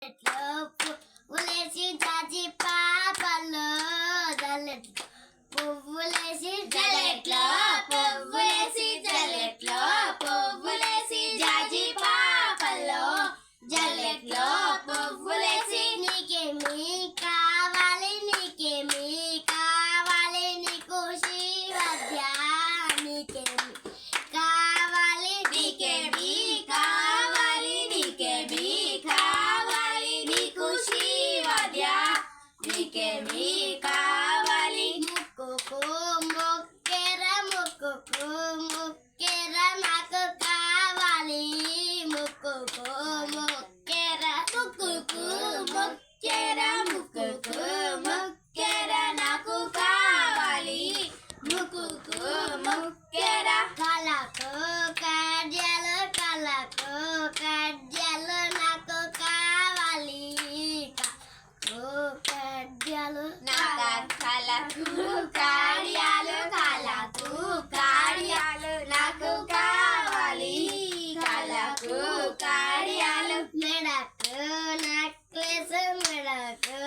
పువ్వులేసి జాజి పాపల్లో జల్లెట్లో పువ్వులేసి జల్లెట్లో పువ్వులేసి జల్లెట్లో పువ్వులేసి జాజి పాపల్లో జల్లెట్లో పువ్వులేసి నీకేమి కావాలి నీకేమి కావాలి నీకు శివద్య నీకేమి కావాలి నీకేమి కావాలి నీకేమి కావాలి నీకు శివద్య నీకేమి కావాలి ముక్కుకు మొక్కెర ముక్కుకు మొక్కెర నాకు కావాలి ముక్కుకు మొక్కెర ముక్కుకు మొక్కెర ముక్కుకు మొక్కెర నాకు కావాలి ముక్కుకు మొక్కెర కళ్ళకు కడ్యాలు కళ్ళకు కడ్యాలు నాకు కావాలి కడ్యాలు కళ్ళకు కడ్యాలు కళ్ళకు కడ్యాలు నాకు కావాలి కళ్ళకు కడ్యాలు మెడకు నెక్లెస్ మెడకు